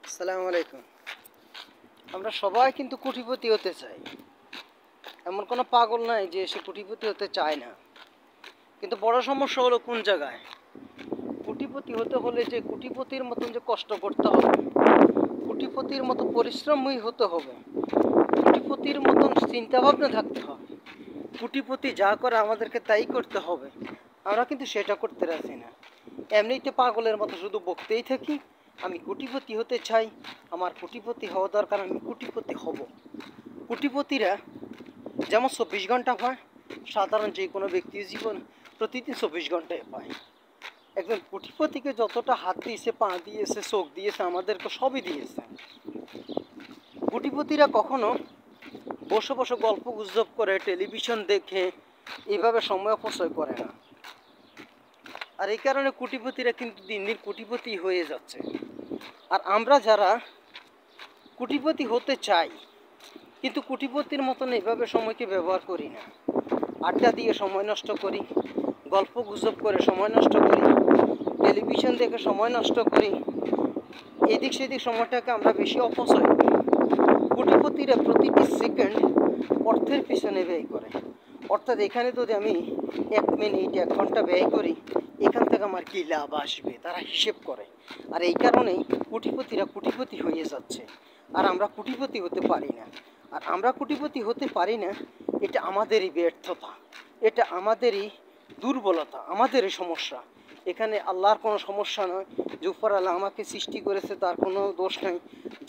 আসসালামু আলাইকুম। আমরা সবাই কিন্তু কোটিপতি হতে চাই, এমন কোনো পাগল নাই যে সে কোটিপতি হতে চায় না। কিন্তু বড় সমস্যা হলো কোন জায়গায়, কোটিপতি হতে হলে যে কোটিপতির মতন যে কষ্ট করতে হবে, কোটিপতির মতো পরিশ্রমী হতে হবে, কোটিপতির মতন চিন্তাভাবনা থাকতে হবে, কোটিপতি যা করে আমাদেরকে তাই করতে হবে, আমরা কিন্তু সেটা করতে রাজি না। এমনিতে পাগলের মতো শুধু বকতেই থাকি, আমি কোটিপতি হতে চাই, আমার কোটিপতি হওয়া দরকার, আমি কোটিপতি হব। কোটিপতিরা যেমন 24 ঘন্টা পায়, সাধারণ যে কোনো ব্যক্তির জীবন প্রতিদিন 24 ঘন্টায় পায়। একজন কোটিপতিকে যতটা হাত দিয়েছে, পা দিয়েছে, চোখ দিয়েছে, আমাদেরকে সবই দিয়েছে। কোটিপতিরা কখনো বসে বসে গল্প গুজব করে, টেলিভিশন দেখে এইভাবে সময় অপচয় করে না। আর এই কারণে কোটিপতিরা কিন্তু দিন দিন কোটিপতি হয়ে যাচ্ছে। আর আমরা যারা কোটিপতি হতে চাই কিন্তু কোটিপতির মতন এভাবে সময়কে ব্যবহার করি না, আড্ডা দিয়ে সময় নষ্ট করি, গল্প গুজব করে সময় নষ্ট করি, টেলিভিশন দেখে সময় নষ্ট করি, এদিক সেদিক সময়টাকে আমরা বেশি অপচয় করি। কোটিপতিরা প্রতিটি সেকেন্ড অর্থের পিছনে ব্যয় করে। অর্থাৎ এখানে যদি আমি 1 মিনিট 1 ঘন্টা ব্যয় করি, এখান থেকে আমার কী লাভ আসবে তারা হিসেব করে। আর এই কারণেই কোটিপতিরা কোটিপতি হয়ে যাচ্ছে, আর আমরা কোটিপতি হতে পারি না। আর আমরা কোটিপতি হতে পারি না, এটা আমাদেরই ব্যর্থতা, এটা আমাদেরই দুর্বলতা, আমাদেরই সমস্যা। এখানে আল্লাহর কোনো সমস্যা নয়। যে উপরওয়ালা আমাকে সৃষ্টি করেছে তার কোনো দোষ নেই।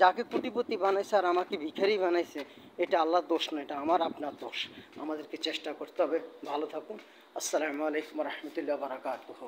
যাকে কোটিপতি বানাইছে আর আমাকে ভিখারি বানাইছে, এটা আল্লাহর দোষ নয়, এটা আমার আপনার দোষ। আমাদেরকে চেষ্টা করতে হবে। ভালো থাকুন। আসসালামু আলাইকুম রহমতুল্লাহ বারাকাতুহু।